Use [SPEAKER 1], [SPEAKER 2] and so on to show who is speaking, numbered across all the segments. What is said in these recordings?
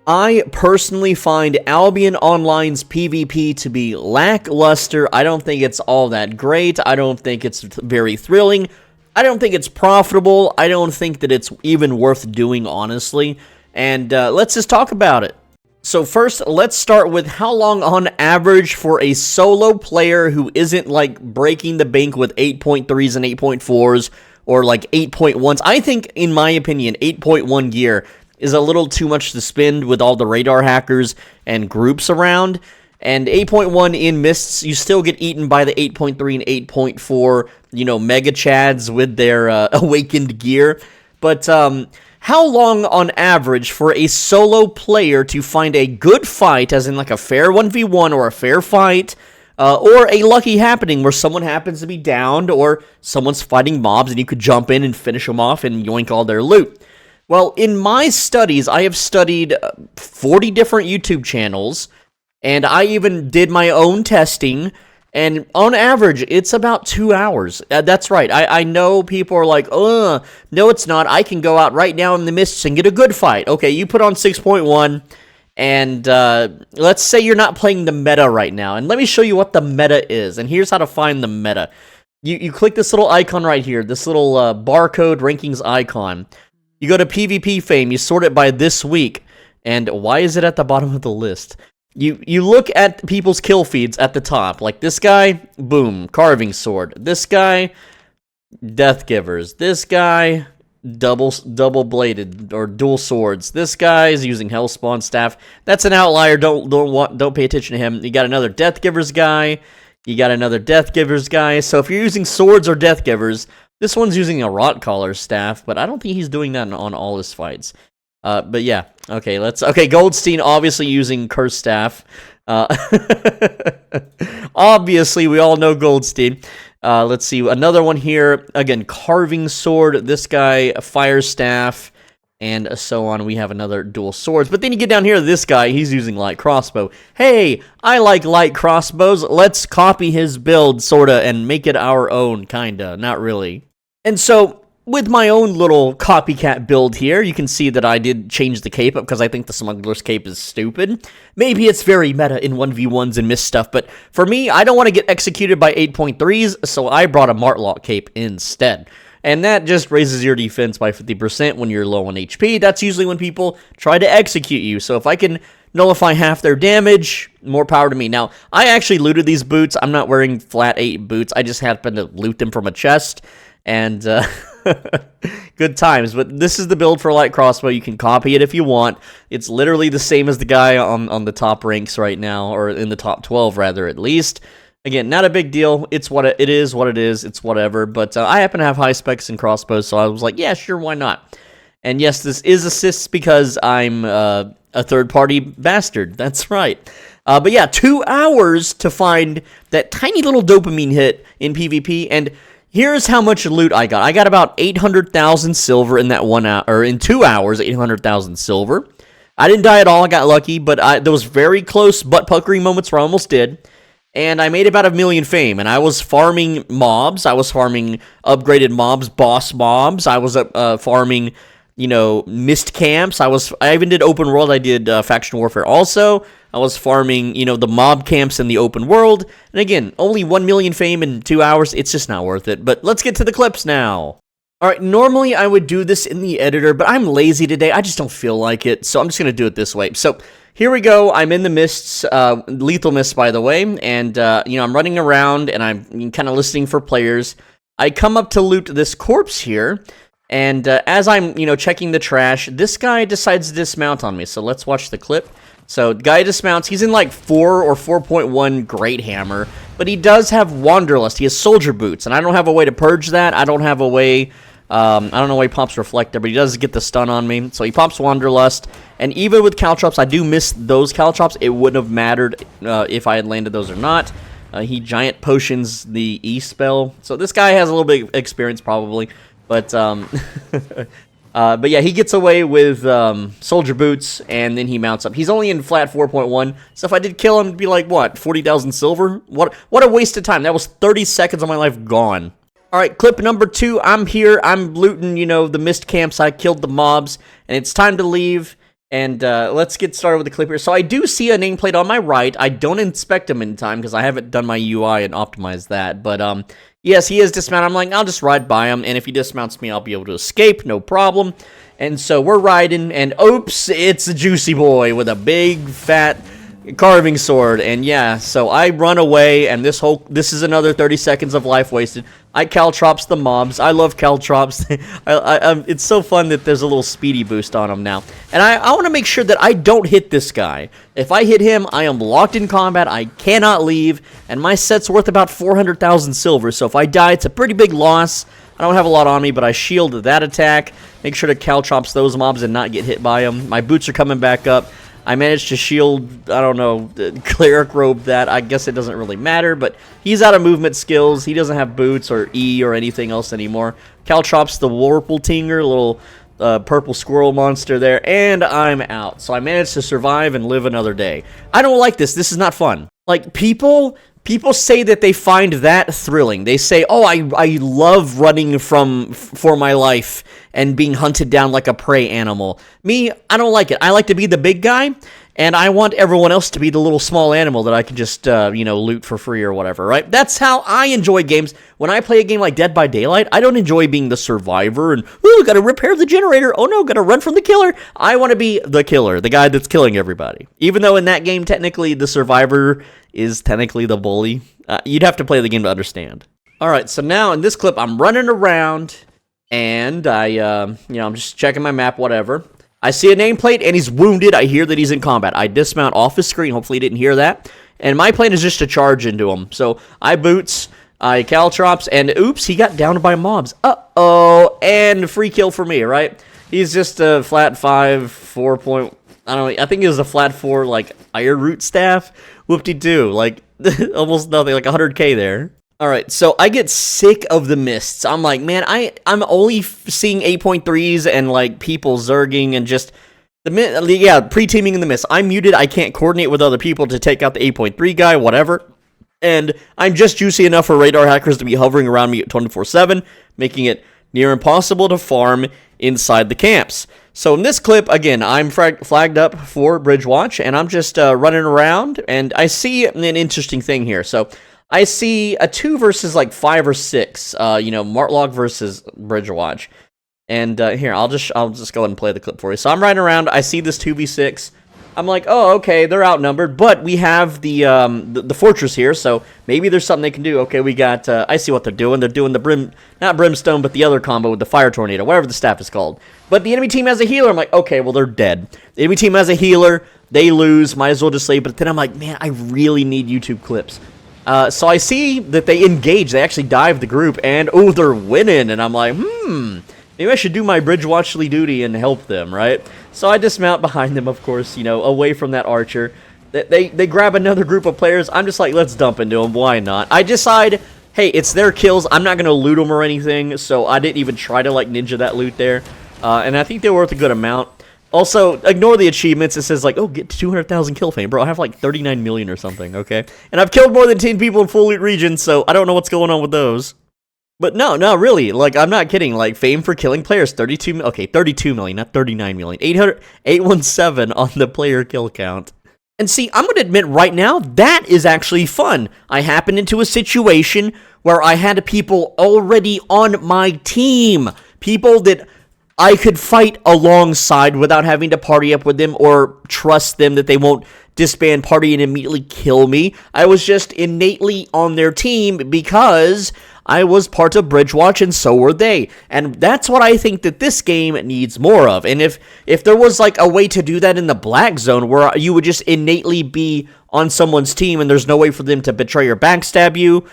[SPEAKER 1] I personally find Albion Online's PvP to be lackluster. I don't think it's all that great. I don't think it's very thrilling. I don't think it's profitable. I don't think that it's even worth doing, honestly. And let's just talk about it. So first, let's start with how long on average for a solo player who isn't like breaking the bank with 8.3s and 8.4s or like 8.1s. I think, in my opinion, 8.1 gear is a little too much to spend with all the radar hackers and groups around. And 8.1 in mists, you still get eaten by the 8.3 and 8.4, mega chads with their awakened gear. But how long on average for a solo player to find a good fight, as in like a fair 1v1 or a fair fight, or a lucky happening where someone happens to be downed or someone's fighting mobs and you could jump in and finish them off and yoink all their loot? Well, in my studies, I have studied 40 different YouTube channels, and I even did my own testing, and on average, it's about 2 hours. That's right. I know people are like, no, it's not. I can go out right now in the mists and get a good fight. Okay, you put on 6.1, and let's say you're not playing the meta right now, and let me show you what the meta is, and here's how to find the meta. You click this little icon right here, this little barcode rankings icon. You go to PvP fame, you sort it by this week, and why is it at the bottom of the list? You look at people's kill feeds at the top, like this guy, boom, carving sword. This guy, death givers. This guy, double bladed or dual swords. This guy is using hellspawn staff. That's an outlier. Don't pay attention to him. You got another death givers guy. You got another death givers guy. So if you're using swords or death givers, this one's using a rot collar staff, but I don't think he's doing that on all his fights. But yeah, okay, Goldstein obviously using curse staff. Obviously, we all know Goldstein. Let's see, another one here, again, carving sword, this guy, a fire staff, and so on. We have another dual swords. But then you get down here, this guy, he's using light crossbow. Hey, I like light crossbows. Let's copy his build, sorta, and make it our own, kinda. Not really. And so, with my own little copycat build here, you can see that I did change the cape up because I think the smuggler's cape is stupid. Maybe it's very meta in 1v1s and mist stuff, but for me, I don't want to get executed by 8.3s, so I brought a Martlock cape instead. And that just raises your defense by 50% when you're low on HP. That's usually when people try to execute you. So if I can nullify half their damage, more power to me. Now, I actually looted these boots. I'm not wearing flat 8 boots. I just happened to loot them from a chest. And good times. But this is the build for light crossbow. You can copy it if you want. It's literally the same as the guy on the top ranks right now. Or in the top 12, rather, at least. Again, not a big deal. It's what it is. It's whatever. But I happen to have high specs in crossbows, so I was like, yeah, sure, why not? And yes, this is assists because I'm a third-party bastard. That's right. But yeah, 2 hours to find that tiny little dopamine hit in PvP. And here's how much loot I got. I got about 800,000 silver in that 1 hour, or in 2 hours, 800,000 silver. I didn't die at all. I got lucky, but those very close butt-puckering moments where I almost did. And I made about 1 million fame, and I was farming mobs. I was farming upgraded mobs, boss mobs. I was farming, mist camps. I even did open world. I did faction warfare also. I was farming, the mob camps in the open world. And again, only 1 million fame in 2 hours. It's just not worth it. But let's get to the clips now. All right, normally I would do this in the editor, but I'm lazy today. I just don't feel like it, so I'm just going to do it this way. So here we go. I'm in the mists, lethal mists, by the way, and, I'm running around, and I'm kind of listening for players. I come up to loot this corpse here, and as I'm, checking the trash, this guy decides to dismount on me, so let's watch the clip. So, guy dismounts. He's in, like, 4 or 4.1 Great Hammer, but he does have Wanderlust. He has Soldier Boots, and I don't have a way to purge that. I don't have a way... I don't know why he pops Reflector, but he does get the stun on me. So he pops Wanderlust, and even with Caltrops, I do miss those Caltrops. It wouldn't have mattered if I had landed those or not. He giant potions the E spell. So this guy has a little bit of experience probably, but yeah, he gets away with Soldier Boots, and then he mounts up. He's only in flat 4.1, so if I did kill him, it'd be like, what, 40,000 silver? What a waste of time. That was 30 seconds of my life gone. Alright, clip number 2, I'm here, I'm looting, the mist camps, I killed the mobs, and it's time to leave, And let's get started with the clip here. So I do see a nameplate on my right. I don't inspect him in time because I haven't done my UI and optimized that. But yes, he is dismounted. I'm like, I'll just ride by him, and if he dismounts me, I'll be able to escape, no problem. And so we're riding, and oops, it's a juicy boy with a big, fat carving sword. And yeah, so I run away, and this is another 30 seconds of life wasted. I caltrops the mobs. I love caltrops. It's so fun that there's a little speedy boost on him now. And I want to make sure that I don't hit this guy. If I hit him, I am locked in combat. I cannot leave, and my set's worth about 400,000 silver. So if I die, it's a pretty big loss. I don't have a lot on me, but I shield that attack. Make sure to caltrops those mobs and not get hit by them. My boots are coming back up. I managed to shield, I don't know, cleric robe that. I guess it doesn't really matter, but he's out of movement skills. He doesn't have boots or E or anything else anymore. Caltrops the Warpletinger, little purple squirrel monster there, and I'm out. So I managed to survive and live another day. I don't like this. This is not fun. Like, people say that they find that thrilling. They say, oh, I love running for my life and being hunted down like a prey animal. Me, I don't like it. I like to be the big guy, and I want everyone else to be the little small animal that I can just, loot for free or whatever, right? That's how I enjoy games. When I play a game like Dead by Daylight, I don't enjoy being the survivor and, ooh, gotta repair the generator. Oh no, gotta run from the killer. I want to be the killer, the guy that's killing everybody. Even though in that game, technically, the survivor is technically the bully. You'd have to play the game to understand. All right, so now in this clip, I'm running around, and I'm just checking my map, whatever. I see a nameplate, and he's wounded. I hear that he's in combat. I dismount off his screen. Hopefully, he didn't hear that. And my plan is just to charge into him. So I boots, I caltrops, and oops, he got downed by mobs. Uh-oh, and free kill for me, right? He's just a flat 5, 4 point... I don't know, I think it was a flat 4, like, iron root staff. Whoop-de-doo, like, almost nothing, like 100k there. Alright, so I get sick of the mists. I'm like, man, I'm only seeing 8.3s and, like, people zerging and just... pre-teaming in the mist. I'm muted, I can't coordinate with other people to take out the 8.3 guy, whatever. And I'm just juicy enough for radar hackers to be hovering around me 24/7, making it near impossible to farm inside the camps. So in this clip, again, I'm flagged up for Bridge Watch, and I'm just running around, and I see an interesting thing here. So I see a 2 versus like 5 or 6, Martlog versus Bridge Watch. And here, I'll just go ahead and play the clip for you. So I'm riding around, I see this 2v6. I'm like, oh, okay, they're outnumbered, but we have the fortress here, so maybe there's something they can do. Okay, we got, I see what they're doing. They're doing the not brimstone, but the other combo with the fire tornado, whatever the staff is called. But the enemy team has a healer. I'm like, okay, well, they're dead. The enemy team has a healer. They lose. Might as well just leave. But then I'm like, man, I really need YouTube clips. So I see that they engage. They actually dive the group, and, oh, they're winning. And I'm like, maybe I should do my Bridge Watchly duty and help them, right? So I dismount behind them, of course, away from that archer. They grab another group of players. I'm just like, let's dump into them. Why not? I decide, hey, it's their kills. I'm not going to loot them or anything, so I didn't even try to, like, ninja that loot there. And I think they're worth a good amount. Also, ignore the achievements. It says, like, oh, get to 200,000 kill fame. Bro, I have, like, 39 million or something, okay? And I've killed more than 10 people in full loot regions, so I don't know what's going on with those. But no, really, like, I'm not kidding. Like, fame for killing players, 32 million, not 39 million. 817 on the player kill count. And see, I'm going to admit right now, that is actually fun. I happened into a situation where I had people already on my team. People that I could fight alongside without having to party up with them or trust them that they won't disband party and immediately kill me. I was just innately on their team because I was part of Bridgewatch and so were they. And that's what I think that this game needs more of. And if there was like a way to do that in the Black Zone where you would just innately be on someone's team and there's no way for them to betray or backstab you,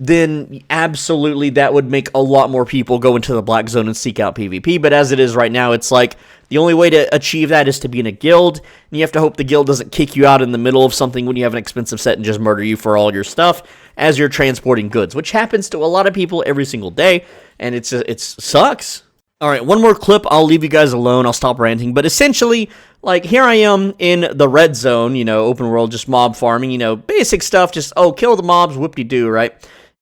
[SPEAKER 1] then absolutely that would make a lot more people go into the Black Zone and seek out PvP. But as it is right now, it's like the only way to achieve that is to be in a guild, and you have to hope the guild doesn't kick you out in the middle of something when you have an expensive set and just murder you for all your stuff as you're transporting goods, which happens to a lot of people every single day, and it sucks. All right, one more clip. I'll leave you guys alone. I'll stop ranting. But essentially, like, here I am in the red zone, open world, just mob farming, basic stuff, just, kill the mobs, whoop-de-doo, right?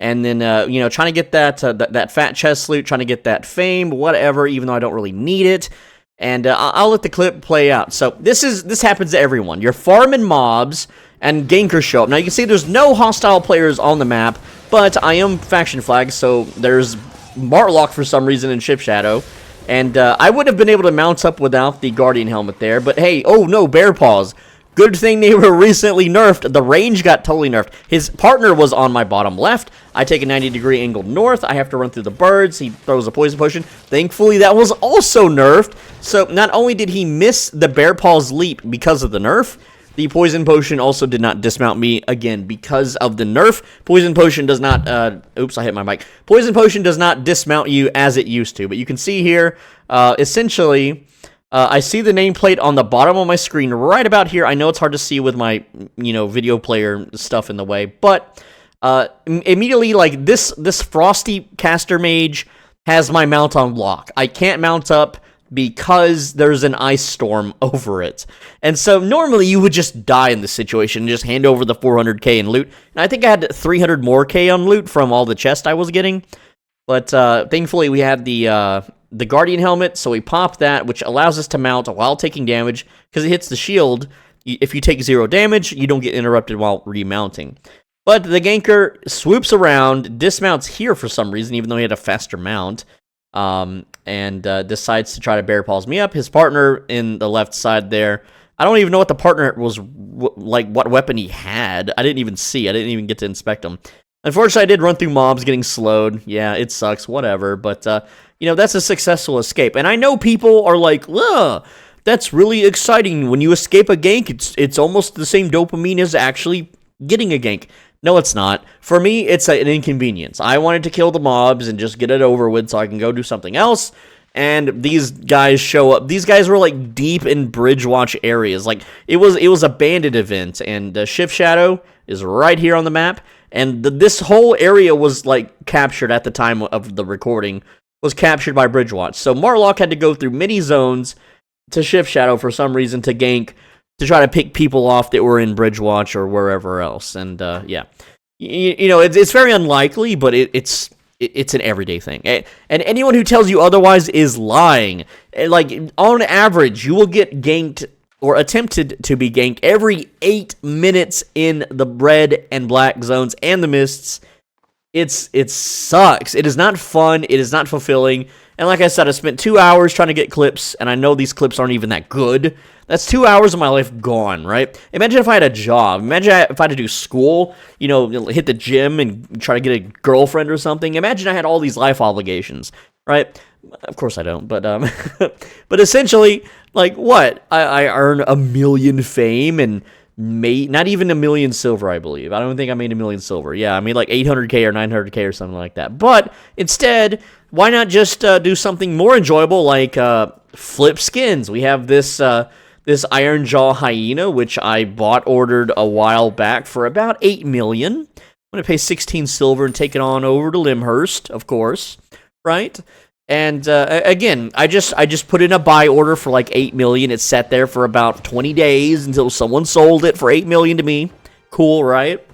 [SPEAKER 1] And then, trying to get that fat chest loot, trying to get that fame, whatever, even though I don't really need it. and I'll let the clip play out. So this happens to everyone. You're farming mobs, and gankers show up. Now you can see there's no hostile players on the map, but I am faction flagged, so there's Marlock for some reason in Shift Shadow, and I would have been able to mount up without the Guardian helmet there, but hey, oh no, Bear Paws. Good thing they were recently nerfed. The range got totally nerfed. His partner was on my bottom left. I take a 90-degree angle north. I have to run through the birds. He throws a poison potion. Thankfully, that was also nerfed. So not only did he miss the Bear Paws leap because of the nerf, the poison potion also did not dismount me again because of the nerf. Poison potion does not, oops, I hit my mic. Poison potion does not dismount you as it used to. But you can see here, essentially, I see the nameplate on the bottom of my screen right about here. I know it's hard to see with my, video player stuff in the way. But immediately, like, this Frosty Caster Mage has my mount on lock. I can't mount up because there's an ice storm over it. And so normally you would just die in this situation and just hand over the 400k in loot. And I think I had 300 more k on loot from all the chests I was getting. But thankfully we had the Guardian helmet, so we pop that, which allows us to mount while taking damage, because it hits the shield. If you take 0 damage, you don't get interrupted while remounting. But the ganker swoops around, dismounts here for some reason, even though he had a faster mount, and decides to try to bear paws me up. His partner in the left side there, I don't even know what the partner was, what weapon he had. I didn't even see. I didn't even get to inspect him. Unfortunately, I did run through mobs getting slowed. Yeah, it sucks, whatever, but, that's a successful escape. And I know people are like, ugh, that's really exciting. When you escape a gank, it's almost the same dopamine as actually getting a gank. No, it's not. For me, it's an inconvenience. I wanted to kill the mobs and just get it over with so I can go do something else. And these guys show up. These guys were like deep in Bridgewatch areas. Like it was a bandit event, and Shift Shadow is right here on the map. And this whole area was like captured at the time of the recording. Was captured by Bridgewatch. So Marlock had to go through many zones to Shift Shadow for some reason to gank, to try to pick people off that were in Bridgewatch or wherever else. And yeah, it's very unlikely, but it's an everyday thing. And anyone who tells you otherwise is lying. Like on average, you will get ganked or attempted to be ganked every 8 minutes in the red and black zones and the mists. It sucks. It is not fun. It is not fulfilling. And like I said, I spent 2 hours trying to get clips, and I know these clips aren't even that good. That's 2 hours of my life gone, right? Imagine if I had a job. Imagine if I had to do school, hit the gym and try to get a girlfriend or something. Imagine I had all these life obligations, right? Of course I don't, but but essentially, like what? I earn 1 million fame and not even 1 million silver, I believe. I don't think I made 1 million silver. Yeah, I made like 800k or 900k or something like that. But instead, why not just do something more enjoyable like flip skins? We have this Iron Jaw Hyena, which I ordered a while back for about 8 million. I'm going to pay 16 silver and take it on over to Limhurst, of course, right? And again, I just put in a buy order for like 8 million. It sat there for about 20 days until someone sold it for 8 million to me. Cool, right?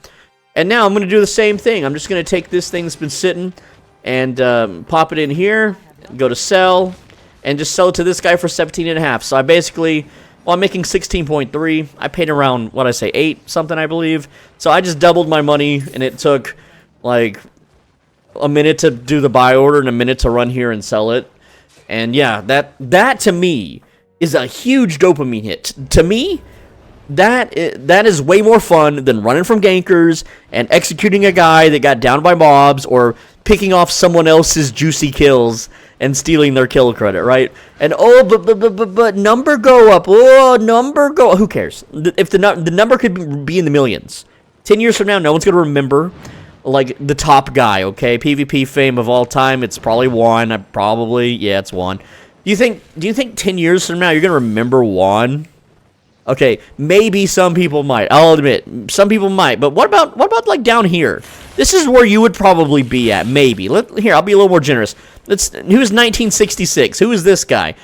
[SPEAKER 1] And now I'm going to do the same thing. I'm just going to take this thing that's been sitting and pop it in here, go to sell, and just sell it to this guy for 17.5. So I basically, I'm making 16.3. I paid around, 8 something, I believe. So I just doubled my money, and it took like a minute to do the buy order and a minute to run here and sell it. And yeah, that to me is a huge dopamine hit. To me, that is way more fun than running from gankers and executing a guy that got downed by mobs or picking off someone else's juicy kills and stealing their kill credit, right? And but number go up. Oh, number go. Who cares? If the number could be in the millions. 10 years from now, no one's going to remember like the top guy, okay? PvP fame of all time, it's probably Juan. It's Juan. Do you think 10 years from now you're gonna remember Juan? Okay, maybe some people might. I'll admit, some people might. But what about like down here? This is where you would probably be at, maybe. Here, I'll be a little more generous. Who's 1966? Who is this guy?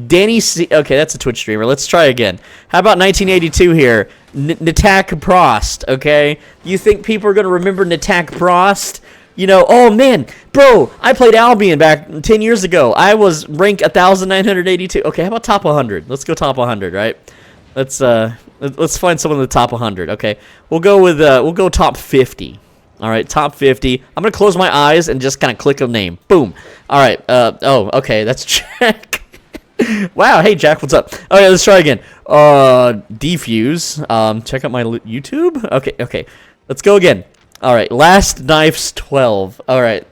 [SPEAKER 1] Danny C. Okay, that's a Twitch streamer. Let's try again. How about 1982 here? Natak Prost, okay? You think people are going to remember Natak Prost? You know, oh man, bro, I played Albion back 10 years ago. I was rank 1,982. Okay, how about top 100? Let's go top 100, right? Let's find someone in the top 100. Okay, we'll go top 50. All right, top 50. I'm gonna close my eyes and just kind of click a name. Boom. All right. Oh, okay, that's Jack. Wow. Hey, Jack. What's up? Okay, let's try again. Defuse. Check out my YouTube. Okay. Let's go again. All right. Last Knives 12. All right.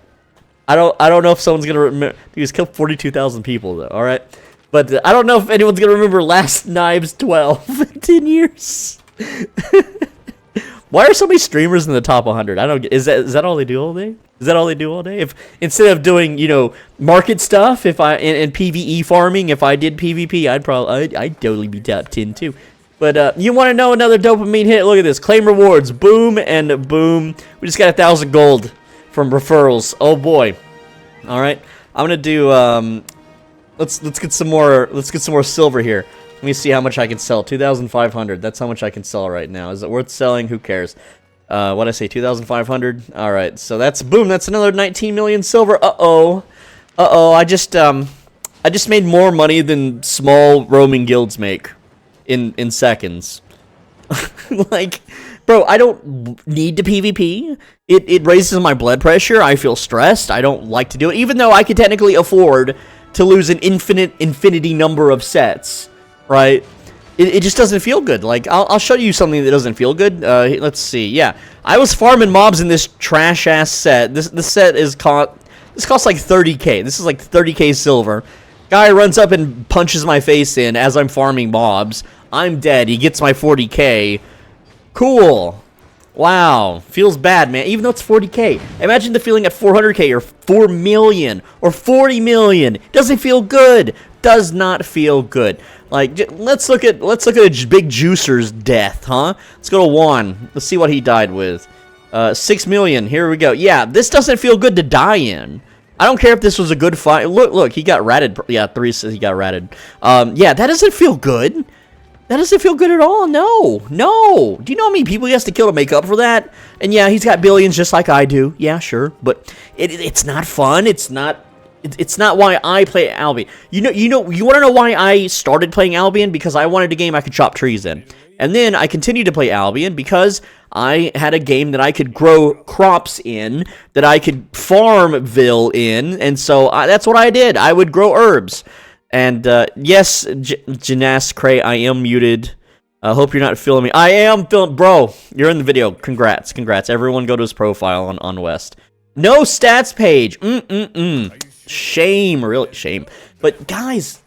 [SPEAKER 1] I don't know if someone's gonna remember. He's killed 42,000 people though. All right. But I don't know if anyone's gonna remember Last Knives 12 in 10 years. Why are so many streamers in the top 100? I don't get. Is that all they do all day? Is that all they do all day? If instead of doing, you know, market stuff, if I in PvE farming, if I did PvP, I'd totally be top 10 too. But you want to know another dopamine hit? Look at this. Claim rewards. Boom and boom. We just got 1,000 gold from referrals. Oh boy. All right. I'm gonna do. Let's get some more. Let's get some more silver here. Let me see how much I can sell. 2,500. That's how much I can sell right now. Is it worth selling? Who cares? What'd I say? 2,500? Alright, so that's, boom, that's another 19 million silver. Uh-oh. I just made more money than small roaming guilds make in seconds. Like, bro, I don't need to PvP. It raises my blood pressure. I feel stressed. I don't like to do it, even though I could technically afford to lose an infinity number of sets. Right? It just doesn't feel good. Like, I'll show you something that doesn't feel good. Let's see. Yeah, I was farming mobs in this trash-ass set. This set is this costs like 30k. This is like 30k silver. Guy runs up and punches my face in as I'm farming mobs. I'm dead. He gets my 40k. Cool. Wow. Feels bad, man. Even though it's 40k. Imagine the feeling at 400k or 4 million or 40 million. Doesn't feel good. Does not feel good. Like, let's look at a big juicer's death, huh? Let's go to Juan. Let's see what he died with. 6 million. Here we go. Yeah, this doesn't feel good to die in. I don't care if this was a good fight. Look, he got ratted. Yeah, 3 says he got ratted. Yeah, that doesn't feel good. That doesn't feel good at all. No. Do you know how many people he has to kill to make up for that? And yeah, he's got billions just like I do. Yeah, sure. But it's not fun. It's not why I play Albion. You want to know why I started playing Albion? Because I wanted a game I could chop trees in. And then I continued to play Albion because I had a game that I could grow crops in, that I could farmville in, and so that's what I did. I would grow herbs. And yes, Janas Cray, I am muted. I hope you're not filming me. I am filming, bro. You're in the video. Congrats. Everyone go to his profile on West. No stats page. Shame, really shame. But guys,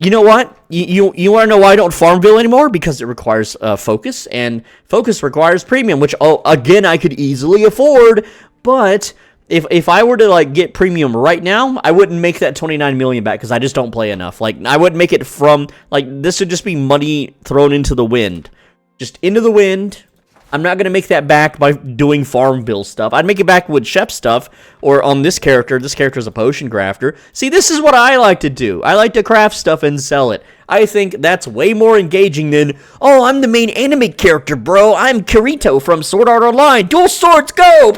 [SPEAKER 1] you know what? You want to know why I don't Farmville anymore? Because it requires focus, and focus requires premium, which again I could easily afford. But if I were to like get premium right now, I wouldn't make that 29 million back because I just don't play enough. Like I wouldn't make it from like this would just be money thrown into the wind, just into the wind. I'm not going to make that back by doing Farmville stuff. I'd make it back with chef stuff, or on this character. This character is a potion crafter. See, this is what I like to do. I like to craft stuff and sell it. I think that's way more engaging than, oh, I'm the main anime character, bro. I'm Kirito from Sword Art Online. Dual swords, go!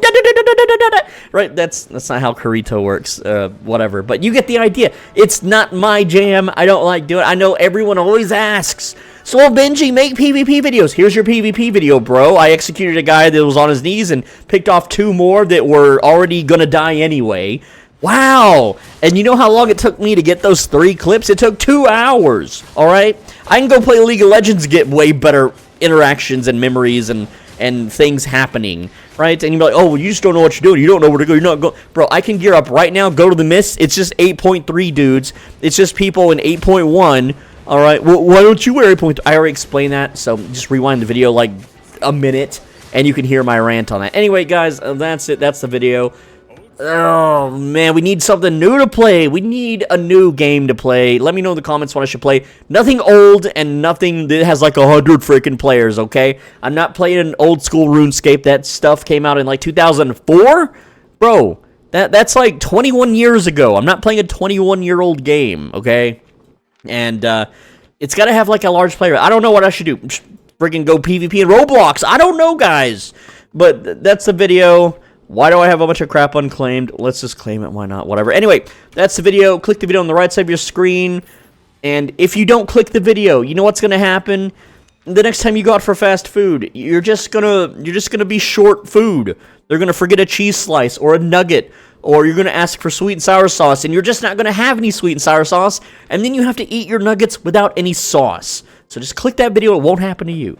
[SPEAKER 1] Right, that's not how Kirito works, whatever. But you get the idea. It's not my jam. I don't like doing it. I know everyone always asks, so Benji, make PvP videos. Here's your PvP video, bro. I executed a guy that was on his knees and picked off 2 more that were already gonna die anyway. Wow. And you know how long it took me to get those 3 clips? It took 2 hours, alright? I can go play League of Legends, get way better interactions and memories and things happening, right? And you're like, oh, well, you just don't know what you're doing. You don't know where to go. You're not go. Bro, I can gear up right now, go to the mist. It's just 8.3 dudes. It's just people in 8.1. All right, well, why don't you wear 8.3? I already explained that, so just rewind the video like a minute, and you can hear my rant on that. Anyway, guys, that's it. That's the video. Oh, man, we need something new to play. We need a new game to play. Let me know in the comments what I should play. Nothing old and nothing that has like 100 freaking players, okay? I'm not playing an old school RuneScape. That stuff came out in like 2004? Bro, that's like 21 years ago. I'm not playing a 21-year-old game, okay? And it's got to have like a large player. I don't know what I should do. Friggin' go PvP in Roblox. I don't know, guys. But that's the video. Why do I have a bunch of crap unclaimed? Let's just claim it. Why not? Whatever. Anyway, that's the video. Click the video on the right side of your screen. And if you don't click the video, you know what's going to happen? The next time you go out for fast food, you're just gonna be short food. They're gonna forget a cheese slice or a nugget, or you're gonna ask for sweet and sour sauce, and you're just not gonna have any sweet and sour sauce, and then you have to eat your nuggets without any sauce. So just click that video, it won't happen to you.